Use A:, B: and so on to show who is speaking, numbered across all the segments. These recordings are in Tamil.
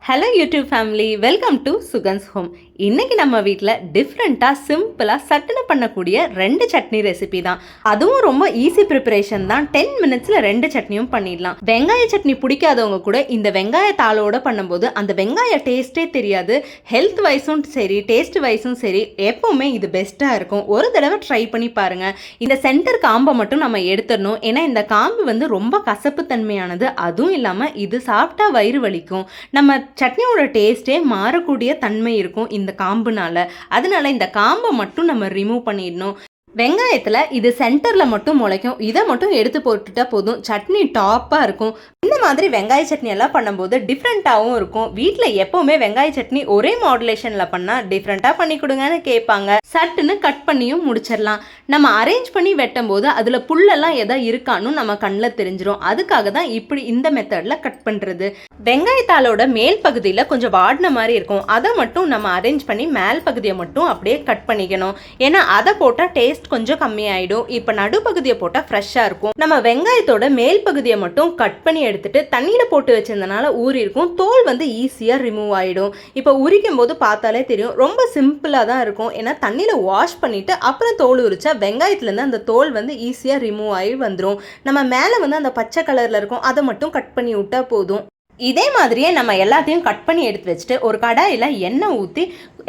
A: Hello YouTube family, welcome to Sugan's home. இன்றைக்கி நம்ம வீட்டில் டிஃப்ரெண்ட்டாக சிம்பிளாக சட்டுன்னு பண்ணக்கூடிய 2 சட்னி ரெசிபி தான். அதுவும் ரொம்ப ஈஸி ப்ரிப்பரேஷன் தான். 10 மினிட்ஸில் 2 சட்னியும் பண்ணிடலாம். வெங்காய சட்னி பிடிக்காதவங்க கூட இந்த வெங்காய தாளோடு பண்ணும்போது அந்த வெங்காய டேஸ்ட்டே தெரியாது. ஹெல்த் வைஸும் சரி, டேஸ்ட் வைஸும் சரி, எப்போவுமே இது பெஸ்ட்டாக இருக்கும். ஒரு தடவை ட்ரை பண்ணி பாருங்கள். இந்த சென்டர் காம்பை மட்டும் நம்ம எடுத்துடணும். ஏன்னா இந்த காம்பு வந்து ரொம்ப கசப்பு தன்மையானது. அதுவும் இல்லாமல் இது சாப்பிட்டா வயிறு வலிக்கும். நம்ம சட்னியோட டேஸ்ட்டே மாறக்கூடிய தன்மை இருக்கும் இந்த காம்புனால. அதனால இந்த காம்பை மட்டும் நம்ம ரிமூவ் பண்ணிடணும். வெங்காயத்தில் இது சென்டரில் மட்டும் முளைக்கும். இதை மட்டும் எடுத்து போட்டுட்டா போதும், சட்னி டாப்பாக இருக்கும். இந்த மாதிரி வெங்காய சட்னி எல்லாம் பண்ணும்போது டிஃப்ரெண்ட்டாகவும் இருக்கும். வீட்டில் எப்போவுமே வெங்காய சட்னி ஒரே மாடுலேஷனில் பண்ணால் டிஃப்ரெண்ட்டாக பண்ணி கொடுங்கன்னு கேட்பாங்க. சட்டுன்னு கட் பண்ணியும் முடிச்சிடலாம். நம்ம அரேஞ்ச் பண்ணி வெட்டும் போது அதில் புல்லெல்லாம் எதா இருக்கான்னு நம்ம கண்ணில் தெரிஞ்சிடும். அதுக்காக தான் இப்படி இந்த மெத்தடில் கட் பண்ணுறது. வெங்காயத்தாளோட மேல் பகுதியில் கொஞ்சம் வாடின மாதிரி இருக்கும். அதை மட்டும் நம்ம அரேஞ்ச் பண்ணி மேல் பகுதியை மட்டும் அப்படியே கட் பண்ணிக்கணும். ஏன்னா அதை போட்டால் டேஸ்ட் கொஞ்சம் கம்மியாயிடும். இப்போ நடுப்பகுதியை போட்டால் ஃப்ரெஷ்ஷாக இருக்கும். நம்ம வெங்காயத்தோட மேல் பகுதியை மட்டும் கட் பண்ணி எடுத்துட்டு தண்ணியில் போட்டு வச்சிருந்தனால ஊறி இருக்கும். தோல் வந்து ஈஸியாக ரிமூவ் ஆகிடும். இப்போ உரிக்கும் போது பார்த்தாலே தெரியும், ரொம்ப சிம்பிளாக தான் இருக்கும். ஏன்னா தண்ணியில் வாஷ் பண்ணிவிட்டு அப்புறம் தோல் உரிச்சா வெங்காயத்துலேருந்து அந்த தோல் வந்து ஈஸியாக ரிமூவ் ஆகி வந்துடும். நம்ம மேலே வந்து அந்த பச்சை கலரில் இருக்கும், அதை மட்டும் கட் பண்ணி விட்டால் போதும். இதே மாதிரியே நம்ம எல்லாத்தையும் கட் பண்ணி எடுத்து வச்சுட்டு ஒரு கடாயில் எண்ணெய் ஊற்றி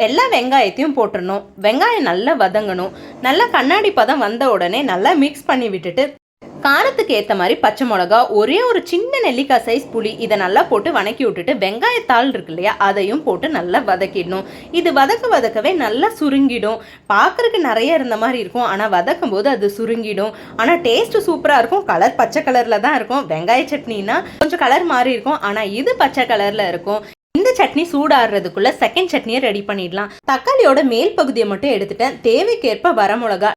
A: எல்லா வெங்காயத்தையும் போட்டுடணும். வெங்காயம் நல்லா வதங்கணும். நல்லா கண்ணாடி பதம் வந்த உடனே நல்லா மிக்ஸ் பண்ணி விட்டுட்டு காரத்துக்கு ஏற்ற மாதிரி பச்சை மிளகா, ஒரே ஒரு சின்ன நெல்லிக்காய் சைஸ் புளி, இதை நல்லா போட்டு வதக்கி விட்டுட்டு வெங்காயத்தாள் இருக்கு இல்லையா, அதையும் போட்டு நல்லா வதக்கிடணும். இது வதக்கவே நல்லா சுருங்கிடும். பார்க்கறதுக்கு நிறைய இருந்த மாதிரி இருக்கும், ஆனால் வதக்கும் போது அது சுருங்கிடும். ஆனால் டேஸ்ட் சூப்பராக இருக்கும். கலர் பச்சை கலரில் தான் இருக்கும். வெங்காய சட்னினா கொஞ்சம் கலர் மாறி இருக்கும், ஆனால் இது பச்சை கலரில் இருக்கும். இந்த சட்னி சூடாடுறதுக்குள்ள செகண்ட் சட்னியை ரெடி பண்ணிடலாம். தக்காளியோட மேல் பகுதியை மட்டும் எடுத்துட்டேன். தேவைக்கேற்ப வரமிளகா,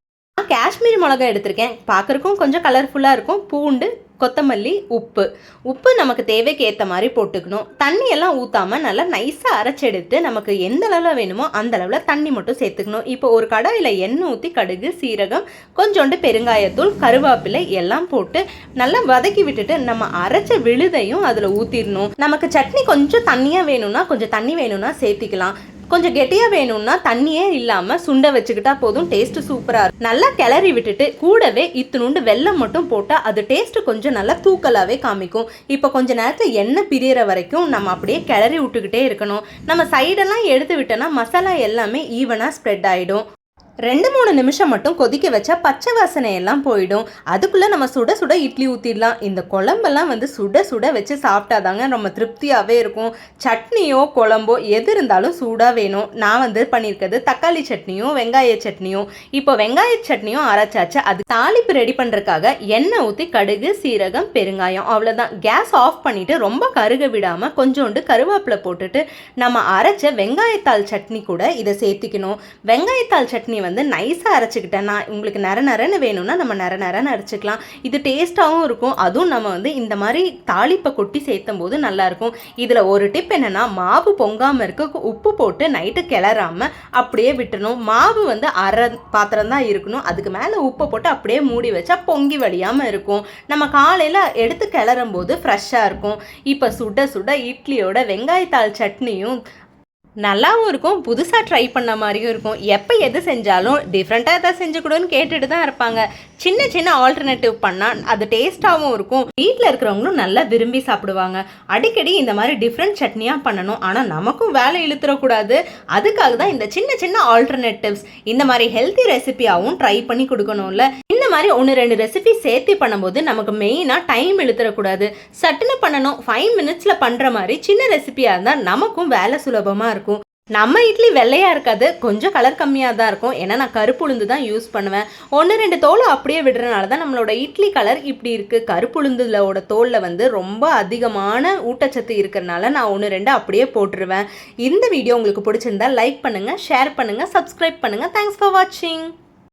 A: காஷ்மீரி மிளகா எடுத்திருக்கேன். பார்க்குறக்கும் கொஞ்சம் கலர்ஃபுல்லாக இருக்கும். பூண்டு, கொத்தமல்லி, உப்பு நமக்கு தேவைக்கு ஏற்ற மாதிரி போட்டுக்கணும். தண்ணியெல்லாம் ஊற்றாமல் நல்லா நைஸாக அரைச்செடுத்து நமக்கு எந்த அளவில் வேணுமோ அந்த அளவில் தண்ணி மட்டும் சேர்த்துக்கணும். இப்போ ஒரு கடாயில் எண்ணெய் ஊற்றி கடுகு, சீரகம், கொஞ்சோண்டு பெருங்காயத்தூள், கருவேப்பிலை எல்லாம் போட்டு நல்லா வதக்கி விட்டுட்டு நம்ம அரைச்ச விழுதையும் அதில் ஊற்றிடணும். நமக்கு சட்னி கொஞ்சம் தண்ணியாக வேணும்னா கொஞ்சம் தண்ணி வேணும்னா சேர்த்திக்கலாம். கொஞ்சம் கெட்டியாக வேணும்னா தண்ணியே இல்லாமல் சுண்டை வச்சுக்கிட்டா போதும். டேஸ்ட்டு சூப்பராக இருக்கும். நல்லா கிளறி விட்டுட்டு கூடவே இத்தினுண்டு வெல்லம் மட்டும் போட்டால் அது டேஸ்ட்டு கொஞ்சம் நல்லா தூக்கலாகவே காமிக்கும். இப்போ கொஞ்சம் நேரத்தில் எண்ணெய் பிரியிற வரைக்கும் நம்ம அப்படியே கிளறி விட்டுக்கிட்டே இருக்கணும். நம்ம சைடெல்லாம் எடுத்து விட்டோன்னா மசாலா எல்லாமே ஈவனாக ஸ்ப்ரெட் ஆகிடும். 2-3 நிமிஷம் மட்டும் கொதிக்க வச்சா பச்சை வாசனை எல்லாம் போயிடும். அதுக்குள்ளே நம்ம சுட சுட இட்லி ஊற்றிடலாம். இந்த குழம்பெல்லாம் வந்து சுட சுட வச்சு சாப்பிட்டாதாங்க நம்ம திருப்தியாகவே இருக்கும். சட்னியோ குழம்போ எது இருந்தாலும் சூடாக வேணும். நான் வந்து பண்ணியிருக்கிறது தக்காளி சட்னியும் வெங்காய சட்னியும். இப்போ வெங்காய சட்னியும் அரைச்சாச்சு. அது தாளிப்பு ரெடி பண்ணுறதுக்காக எண்ணெய் ஊற்றி கடுகு, சீரகம், பெருங்காயம், அவ்வளோதான். கேஸ் ஆஃப் பண்ணிவிட்டு ரொம்ப கருக விடாமல் கொஞ்சோண்டு கருவேப்பிலை போட்டுட்டு நம்ம அரைச்ச வெங்காயத்தாள் சட்னி கூட இதை சேர்த்திக்கணும். வெங்காயத்தாள் சட்னி வந்து நைஸாக அரைச்சிக்கிட்டேன்னா உங்களுக்கு நரன்னு வேணும்னா நம்ம நரன்னு அரைச்சிக்கலாம். இது டேஸ்ட்டாகவும் இருக்கும். அதுவும் நம்ம வந்து இந்த மாதிரி தாளிப்பை கொட்டி சேர்த்தும் போது நல்லாயிருக்கும். இதில் ஒரு டிப் என்னென்னா, மாவு பொங்காமல் இருக்க உப்பு போட்டு நைட்டு கிளறாமல் அப்படியே விட்டுணும். மாவு வந்து அரை பாத்திரம் தான் இருக்கணும். அதுக்கு மேலே உப்பை போட்டு அப்படியே மூடி வச்சா பொங்கி வடியாமல் இருக்கும். நம்ம காலையில் எடுத்து கிளறும் போது ஃப்ரெஷ்ஷாக இருக்கும். இப்போ சுட சுட இட்லியோட வெங்காயத்தாள் சட்னியும் நல்லாவும் இருக்கும், புதுசாக ட்ரை பண்ண மாதிரியும் இருக்கும். எப்போ எது செஞ்சாலும் டிஃப்ரெண்ட்டாக எதாவது செஞ்சு கொடுன்னு கேட்டுட்டு தான் இருப்பாங்க. சின்ன சின்ன ஆல்டர்னேட்டிவ் பண்ணால் அது டேஸ்ட்டாகவும் இருக்கும். வீட்டில் இருக்கிறவங்களும் நல்லா விரும்பி சாப்பிடுவாங்க. அடிக்கடி இந்த மாதிரி டிஃப்ரெண்ட் சட்னியாக பண்ணணும். ஆனால் நமக்கும் வேலை இழுத்துடக்கூடாது. அதுக்காக தான் இந்த சின்ன சின்ன ஆல்டர்னேட்டிவ்ஸ் இந்த மாதிரி ஹெல்த்தி ரெசிபியாகவும் ட்ரை பண்ணி கொடுக்கணும்ல. இந்த மாதிரி 1-2 ரெசிபி சேர்த்து பண்ணும்போது நமக்கு மெயினாக டைம் இழுத்துடக்கூடாது. சட்டுன்னு பண்ணணும். 5 மினிட்ஸில் பண்ணுற மாதிரி சின்ன ரெசிபியாக இருந்தால் நமக்கும் வேலை சுலபமாக இருக்கும். நம்ம இட்லி வெள்ளையாக இருக்காது, கொஞ்சம் கலர் கம்மியாக தான் இருக்கும். ஏன்னா நான் கருப்புளுந்து தான் யூஸ் பண்ணுவேன். 1-2 தோலை அப்படியே விடுறதுனால தான் நம்மளோட இட்லி கலர் இப்படி இருக்குது. கருப்புளுந்துலோட தோலில் வந்து ரொம்ப அதிகமான ஊட்டச்சத்து இருக்கிறனால நான் 1-2 அப்படியே போட்டுருவேன். இந்த வீடியோ உங்களுக்கு பிடிச்சிருந்தா லைக் பண்ணுங்கள், ஷேர் பண்ணுங்கள், சப்ஸ்கிரைப் பண்ணுங்கள். தேங்க்ஸ் ஃபார் வாட்சிங்.